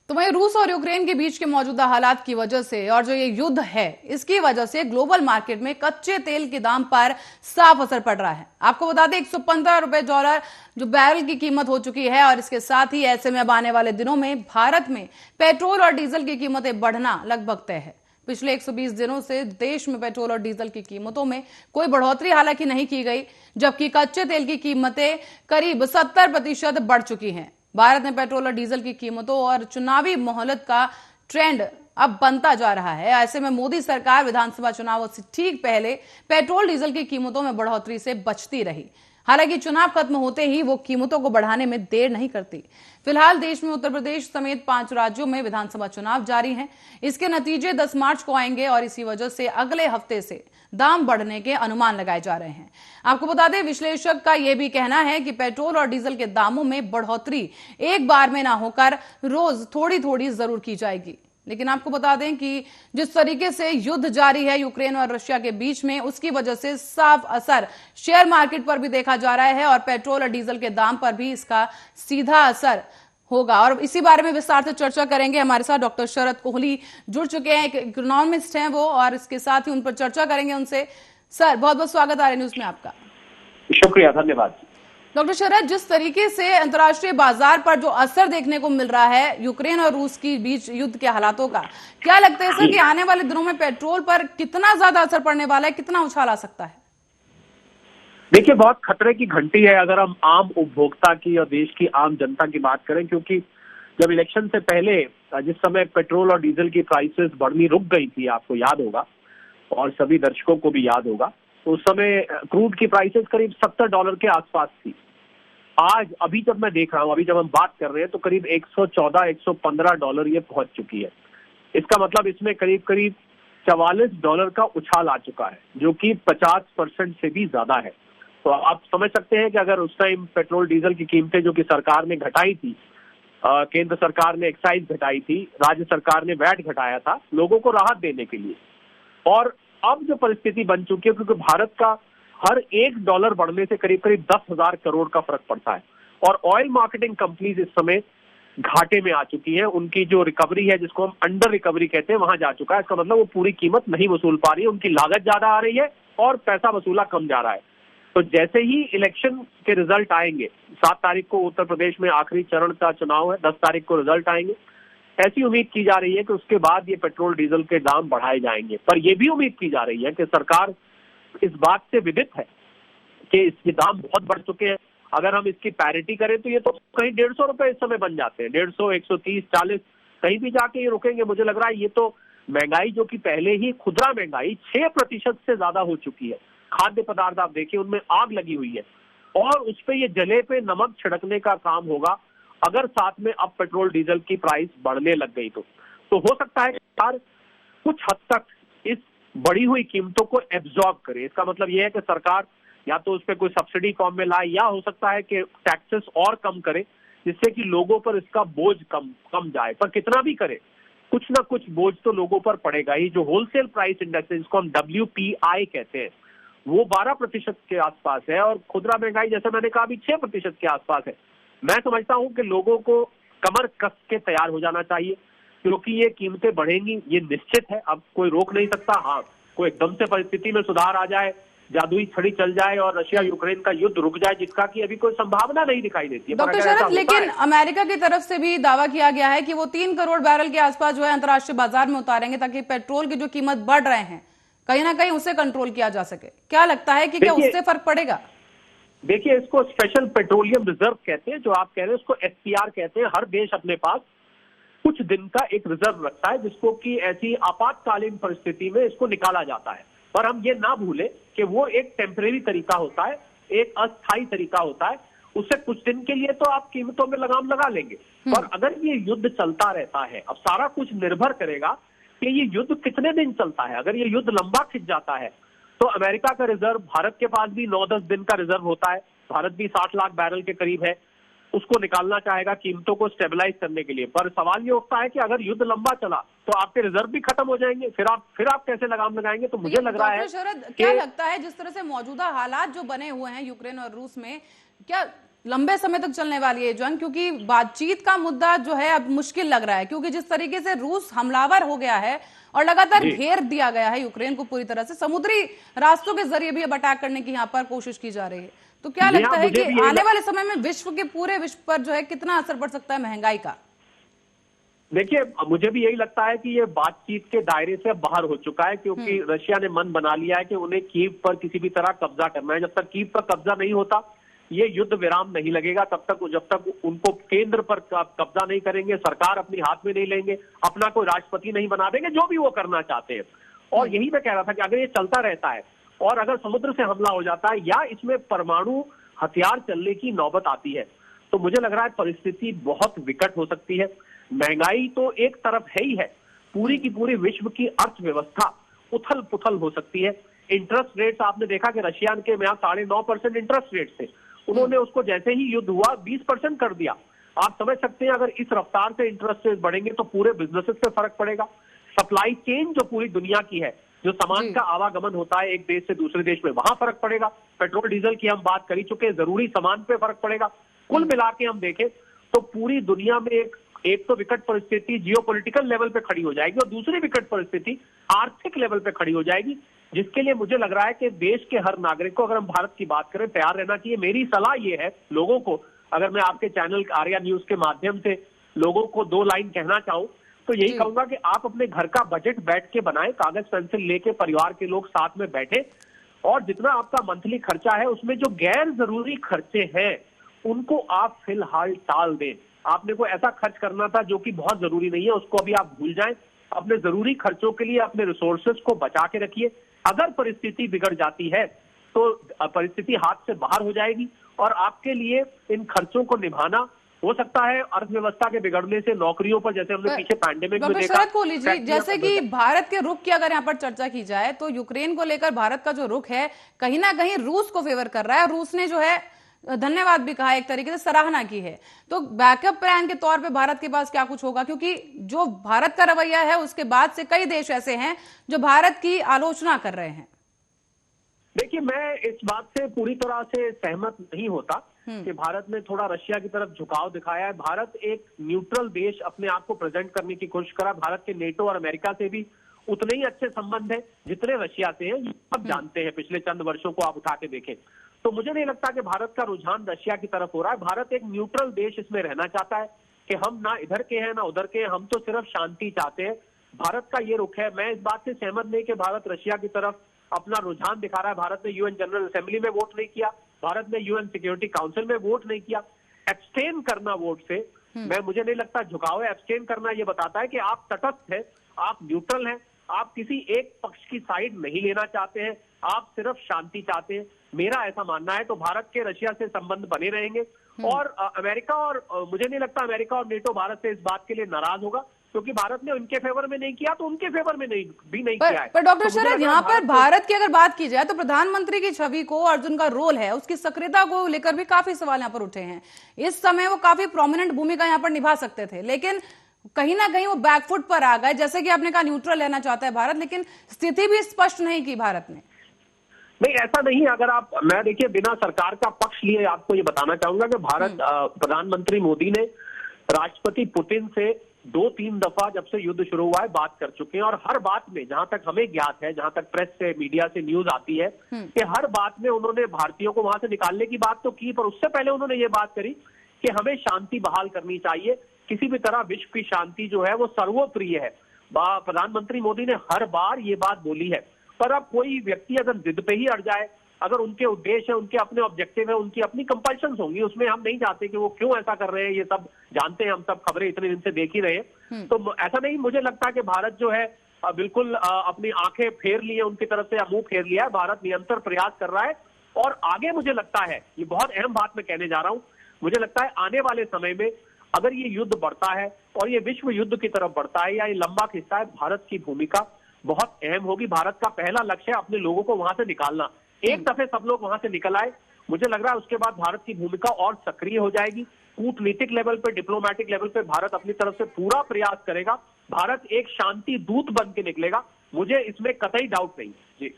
तो वहीं रूस और यूक्रेन के बीच के मौजूदा हालात की वजह से और जो ये युद्ध है इसकी वजह से ग्लोबल मार्केट में कच्चे तेल के दाम पर साफ असर पड़ रहा है। आपको बता दें $115 जो बैरल की कीमत हो चुकी है और इसके साथ ही ऐसे में अब आने वाले दिनों में भारत में पेट्रोल और डीजल की कीमतें बढ़ना लगभग तय है। पिछले 120 दिनों से देश में पेट्रोल और डीजल की कीमतों में कोई बढ़ोतरी हालांकि नहीं की गई, जबकि कच्चे तेल की कीमतें करीब 70% बढ़ चुकी हैं। भारत में पेट्रोल और डीजल की कीमतों और चुनावी मोहलत का ट्रेंड अब बनता जा रहा है। ऐसे में मोदी सरकार विधानसभा चुनावों से ठीक पहले पेट्रोल डीजल की कीमतों में बढ़ोतरी से बचती रही। हालांकि चुनाव खत्म होते ही वो कीमतों को बढ़ाने में देर नहीं करती। फिलहाल देश में उत्तर प्रदेश समेत 5 राज्यों में विधानसभा चुनाव जारी हैं। इसके नतीजे 10 मार्च को आएंगे और इसी वजह से अगले हफ्ते से दाम बढ़ने के अनुमान लगाए जा रहे हैं। आपको बता दें, विश्लेषक का यह भी कहना है कि पेट्रोल और डीजल के दामों में बढ़ोतरी एक बार में ना होकर रोज थोड़ी थोड़ी जरूर की जाएगी। लेकिन आपको बता दें कि जिस तरीके से युद्ध जारी है यूक्रेन और रशिया के बीच में, उसकी वजह से साफ असर शेयर मार्केट पर भी देखा जा रहा है और पेट्रोल और डीजल के दाम पर भी इसका सीधा असर होगा। और इसी बारे में विस्तार से चर्चा करेंगे। हमारे साथ डॉक्टर शरद कोहली जुड़ चुके हैं, एक इकोनॉमिस्ट हैं वो, और इसके साथ ही उन पर चर्चा करेंगे उनसे। सर, बहुत बहुत स्वागत आर्य न्यूज में आपका। शुक्रिया, धन्यवाद। डॉक्टर शरद, जिस तरीके से अंतर्राष्ट्रीय बाजार पर जो असर देखने को मिल रहा है यूक्रेन और रूस के बीच युद्ध के हालातों का, क्या लगता है सर कि आने वाले दिनों में पेट्रोल पर कितना ज्यादा असर पड़ने वाला है, कितना उछाल आ सकता है? देखिए, बहुत खतरे की घंटी है अगर हम आम उपभोक्ता की और देश की आम जनता की बात करें, क्योंकि जब इलेक्शन से पहले जिस समय पेट्रोल और डीजल की प्राइसेस बढ़नी रुक गई थी, आपको याद होगा और सभी दर्शकों को भी याद होगा, तो उस समय क्रूड की प्राइसेस करीब $70 के आसपास थी। आज अभी जब मैं देख रहा हूं, अभी जब हम बात कर रहे हैं, तो करीब $114-115 ये पहुंच चुकी है। इसका मतलब इसमें करीब करीब $44 का उछाल आ चुका है, जो कि 50% से भी ज्यादा है। तो आप समझ सकते हैं कि अगर उस टाइम पेट्रोल डीजल की कीमतें जो कि सरकार ने घटाई थी, केंद्र सरकार ने एक्साइज घटाई थी, राज्य सरकार ने वैट घटाया था लोगों को राहत देने के लिए, और अब जो परिस्थिति बन चुकी है, क्योंकि भारत का हर $1 बढ़ने से करीब करीब 10,000 करोड़ का फर्क पड़ता है, और ऑयल मार्केटिंग कंपनीज इस समय घाटे में आ चुकी हैं। उनकी जो रिकवरी है, जिसको हम अंडर रिकवरी कहते हैं, वहां जा चुका है। इसका मतलब वो पूरी कीमत नहीं वसूल पा रही है, उनकी लागत ज्यादा आ रही है और पैसा वसूला कम जा रहा है। तो जैसे ही इलेक्शन के रिजल्ट आएंगे, 7 तारीख को उत्तर प्रदेश में आखिरी चरण का चुनाव है, 10 तारीख को रिजल्ट आएंगे, ऐसी उम्मीद की जा रही है कि उसके बाद ये पेट्रोल डीजल के दाम बढ़ाए जाएंगे। पर यह भी उम्मीद की जा रही है कि सरकार इस बात से विदित है कि इसके दाम बहुत बढ़ चुके हैं। अगर हम इसकी पैरिटी करें तो ये तो कहीं ₹150 इस समय बन जाते हैं, 150, 130, 40, कहीं भी जाके ये रुकेंगे। मुझे लग रहा है ये तो महंगाई, जो कि पहले ही खुदरा महंगाई 6% से ज्यादा हो चुकी है। खाद्य पदार्थ आप देखिए, उनमें आग लगी हुई है, और उस पे ये जले पे नमक छिड़कने का काम होगा अगर साथ में अब पेट्रोल डीजल की प्राइस बढ़ने लग गई तो हो सकता है सरकार कुछ हद तक इस बढ़ी हुई कीमतों को एब्जॉर्ब करे। इसका मतलब यह है कि सरकार या तो उस पर कोई सब्सिडी फॉर्म में लाए, या हो सकता है कि टैक्सेस और कम करे, जिससे कि लोगों पर इसका बोझ कम जाए। पर कितना भी करे, कुछ ना कुछ बोझ तो लोगों पर पड़ेगा ही। जो होलसेल प्राइस इंडेक्स है, जिसको हम WPI कहते हैं, वो 12% के आसपास है, और खुदरा महंगाई, जैसे मैंने कहा, अभी 6% के आसपास है। मैं समझता हूं कि लोगों को कमर कस के तैयार हो जाना चाहिए, क्योंकि ये कीमतें बढ़ेंगी, ये निश्चित है, अब कोई रोक नहीं सकता। हाँ, कोई एकदम से परिस्थिति में सुधार आ जाए, जादुई छड़ी चल जाए और रशिया यूक्रेन का युद्ध रुक जाए, जिसका कि अभी कोई संभावना नहीं दिखाई देती है। डॉक्टर शरद, लेकिन अमेरिका की तरफ से भी दावा किया गया है कि वो 3 करोड़ बैरल के आसपास जो है अंतर्राष्ट्रीय बाजार में उतारेंगे, ताकि पेट्रोल की जो कीमत बढ़ रहे हैं कहीं ना कहीं उसे कंट्रोल किया जा सके। क्या लगता है कि क्या उससे फर्क पड़ेगा? देखिए, इसको स्पेशल पेट्रोलियम रिजर्व कहते हैं, जो आप कह रहे हैं उसको SPR कहते हैं। हर देश अपने पास कुछ दिन का एक रिजर्व रखता है, जिसको कि ऐसी आपातकालीन परिस्थिति में इसको निकाला जाता है। पर हम ये ना भूलें कि वो एक टेम्परेरी तरीका होता है, एक अस्थायी तरीका होता है। उससे कुछ दिन के लिए तो आप कीमतों में लगाम लगा लेंगे, पर अगर ये युद्ध चलता रहता है, अब सारा कुछ निर्भर करेगा कि ये युद्ध कितने दिन चलता है। अगर ये युद्ध लंबा खिंच जाता है तो अमेरिका का रिजर्व, भारत के पास भी 9-10 दिन का रिजर्व होता है, भारत भी 60 लाख बैरल के करीब है, उसको निकालना चाहेगा कीमतों को स्टेबलाइज करने के लिए। पर सवाल ये उठता है कि अगर युद्ध लंबा चला तो आपके रिजर्व भी खत्म हो जाएंगे, फिर आप कैसे लगाम लगाएंगे? तो मुझे लग रहा है, क्या लगता है जिस तरह से मौजूदा हालात जो बने हुए हैं यूक्रेन और रूस में, क्या लंबे समय तक चलने वाली है जंग, क्योंकि बातचीत का मुद्दा जो है अब मुश्किल लग रहा है, क्योंकि जिस तरीके से रूस हमलावर हो गया है और लगातार जी। घेर दिया गया है यूक्रेन को पूरी तरह से, समुद्री रास्तों के जरिए भी अब अटैक करने की यहाँ पर कोशिश की जा रही है। तो क्या जी लगता हाँ, है मुझे कि भी यही आने वाले समय में पूरे विश्व पर जो है कितना असर पड़ सकता है महंगाई का? देखिए, मुझे भी यही लगता है कि ये बातचीत के दायरे से बाहर हो चुका है, क्योंकि रशिया ने मन बना लिया है कि उन्हें कीव पर किसी भी तरह कब्जा करना है। जब तक कीव पर कब्जा नहीं होता, ये युद्ध विराम नहीं लगेगा। जब तक उनको केंद्र पर कब्जा नहीं करेंगे, सरकार अपनी हाथ में नहीं लेंगे, अपना कोई राष्ट्रपति नहीं बना देंगे, जो भी वो करना चाहते हैं। और यही मैं कह रहा था कि अगर ये चलता रहता है और अगर समुद्र से हमला हो जाता है या इसमें परमाणु हथियार चलने की नौबत आती है, तो मुझे लग रहा है परिस्थिति बहुत विकट हो सकती है। महंगाई तो एक तरफ है ही है, पूरी की पूरी विश्व की अर्थव्यवस्था उथल पुथल हो सकती है। इंटरेस्ट रेट्स आपने देखा कि रशिया के में 9.5% इंटरेस्ट रेट थे, उन्होंने उसको जैसे ही युद्ध हुआ 20% कर दिया। आप समझ सकते हैं अगर इस रफ्तार से इंटरेस्ट रेट बढ़ेंगे तो पूरे बिजनेसेस पे फर्क पड़ेगा। सप्लाई चेन जो पूरी दुनिया की है, जो सामान का आवागमन होता है एक देश से दूसरे देश में, वहां फर्क पड़ेगा। पेट्रोल डीजल की हम बात कर ही चुके हैं, जरूरी सामान पे फर्क पड़ेगा। कुल मिला के हम देखें तो पूरी दुनिया में एक तो विकट परिस्थिति जियोपॉलिटिकल लेवल पे खड़ी हो जाएगी और दूसरी विकट परिस्थिति आर्थिक लेवल पे खड़ी हो जाएगी, जिसके लिए मुझे लग रहा है कि देश के हर नागरिक को, अगर हम भारत की बात करें, तैयार रहना चाहिए। मेरी सलाह ये है लोगों को, अगर मैं आपके चैनल आर्या न्यूज के माध्यम से लोगों को 2 लाइन कहना चाहूं तो यही कहूंगा कि आप अपने घर का बजट बैठ के बनाएं, कागज पेंसिल लेके परिवार के लोग साथ में बैठे, और जितना आपका मंथली खर्चा है उसमें जो गैर जरूरी खर्चे हैं उनको आप फिलहाल टाल दें। आपने कोई ऐसा खर्च करना था जो कि बहुत जरूरी नहीं है, उसको अभी आप भूल जाएं। अपने जरूरी खर्चों के लिए अपने रिसोर्सेज को बचा के रखिए। अगर परिस्थिति बिगड़ जाती है तो परिस्थिति हाथ से बाहर हो जाएगी और आपके लिए इन खर्चों को निभाना हो सकता है अर्थव्यवस्था के बिगड़ने से नौकरियों पर, जैसे हमने पीछे पैंडेमिक में देखा। शरद कोहली जी, जैसे कि भारत के रुख की अगर यहाँ पर चर्चा की जाए तो यूक्रेन को लेकर भारत का जो रुख है कहीं ना कहीं रूस को फेवर कर रहा है। रूस ने जो है धन्यवाद भी कहा, एक तरीके से सराहना की है। तो बैकअप प्लान के तौर पे भारत के पास क्या कुछ होगा, क्योंकि जो भारत का रवैया है उसके बाद से कई देश ऐसे हैं जो भारत की आलोचना कर रहे हैं। देखिए, मैं इस बात से पूरी तरह से सहमत नहीं होता कि भारत ने थोड़ा रशिया की तरफ झुकाव दिखाया है। भारत एक न्यूट्रल देश अपने आप को प्रेजेंट करने की कोशिश करा। भारत के नेटो और अमेरिका से भी उतने ही अच्छे संबंध है जितने रशिया से हैं, सब जानते हैं। पिछले चंद वर्षों को आप उठा के देखें तो मुझे नहीं लगता कि भारत का रुझान रशिया की तरफ हो रहा है। भारत एक न्यूट्रल देश इसमें रहना चाहता है कि हम ना इधर के हैं ना उधर के हैं, हम तो सिर्फ शांति चाहते हैं। भारत का ये रुख है। मैं इस बात से सहमत नहीं कि भारत रशिया की तरफ अपना रुझान दिखा रहा है। भारत ने यूएन जनरल असेंबली में वोट नहीं किया, भारत ने यूएन सिक्योरिटी काउंसिल में वोट नहीं किया। एब्सटेन करना वोट से मुझे नहीं लगता झुकाव है। एब्सटेन करना ये बताता है कि आप तटस्थ हैं, आप न्यूट्रल हैं, आप किसी एक पक्ष की साइड नहीं लेना चाहते हैं, आप सिर्फ शांति चाहते हैं। मेरा ऐसा मानना है। तो भारत के रशिया से संबंध बने रहेंगे और अमेरिका और मुझे नहीं लगता अमेरिका और नेटो भारत से इस बात के लिए नाराज होगा, क्योंकि भारत ने उनके फेवर में नहीं किया तो उनके फेवर में नहीं किया है। पर डॉक्टर शरद, यहाँ पर भारत की अगर बात की जाए तो प्रधानमंत्री की छवि को और जो उनका रोल है उसकी सक्रियता को लेकर भी काफी सवाल यहाँ पर उठे हैं। इस समय वो काफी प्रोमिनेंट भूमिका यहाँ पर निभा सकते थे, लेकिन कहीं ना कहीं वो बैकफुट पर आ गए। जैसे कि आपने कहा न्यूट्रल रहना चाहता है भारत, लेकिन स्थिति भी स्पष्ट नहीं की भारत ने। नहीं, ऐसा नहीं है। अगर आप, मैं देखिए बिना सरकार का पक्ष लिए आपको ये बताना चाहूंगा कि भारत प्रधानमंत्री मोदी ने राष्ट्रपति पुतिन से 2-3 दफा जब से युद्ध शुरू हुआ है बात कर चुके हैं, और हर बात में, जहां तक हमें ज्ञात है, जहां तक प्रेस से मीडिया से न्यूज आती है, कि हर बात में उन्होंने भारतीयों को वहां से निकालने की बात तो की, पर उससे पहले उन्होंने ये बात करी कि हमें शांति बहाल करनी चाहिए। किसी भी तरह विश्व की शांति जो है वो सर्वोप्रिय है। प्रधानमंत्री मोदी ने हर बार ये बात बोली है। पर अब कोई व्यक्ति अगर जिद पे ही अड़ जाए, अगर उनके उद्देश्य है, उनके अपने ऑब्जेक्टिव है, उनकी अपनी कंपल्शंस होंगी, उसमें हम नहीं चाहते कि वो क्यों ऐसा कर रहे हैं, ये सब जानते हैं, हम सब खबरें इतने दिन से देख ही रहे हैं। तो ऐसा नहीं मुझे लगता कि भारत जो है बिल्कुल अपनी आंखें फेर ली है उनकी तरफ से, या मुंह फेर लिया है। भारत निरंतर प्रयास कर रहा है और आगे मुझे लगता है, ये बहुत अहम बात मैं कहने जा रहा हूं, मुझे लगता है आने वाले समय में अगर ये युद्ध बढ़ता है और ये विश्व युद्ध की तरफ बढ़ता है या ये लंबा खिंचता है, भारत की भूमिका बहुत अहम होगी। भारत का पहला लक्ष्य है अपने लोगों को वहां से निकालना। एक दफे सब लोग वहां से निकल आए, मुझे लग रहा है उसके बाद भारत की भूमिका और सक्रिय हो जाएगी। कूटनीतिक लेवल पे, डिप्लोमेटिक लेवल पे भारत अपनी तरफ से पूरा प्रयास करेगा। भारत एक शांति दूत बन के निकलेगा, मुझे इसमें कतई डाउट नहीं। जी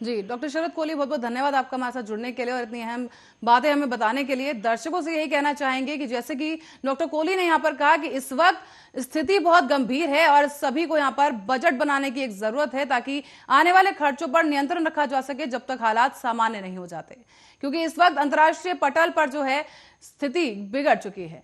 जी, डॉक्टर शरद कोहली, बहुत बहुत धन्यवाद आपका हमारे साथ जुड़ने के लिए और इतनी अहम बातें हमें बताने के लिए। दर्शकों से यही कहना चाहेंगे कि जैसे कि डॉक्टर कोहली ने यहाँ पर कहा कि इस वक्त स्थिति बहुत गंभीर है और सभी को यहाँ पर बजट बनाने की एक जरूरत है ताकि आने वाले खर्चों पर नियंत्रण रखा जा सके जब तक हालात सामान्य नहीं हो जाते, क्योंकि इस वक्त अंतर्राष्ट्रीय पटल पर जो है स्थिति बिगड़ चुकी है।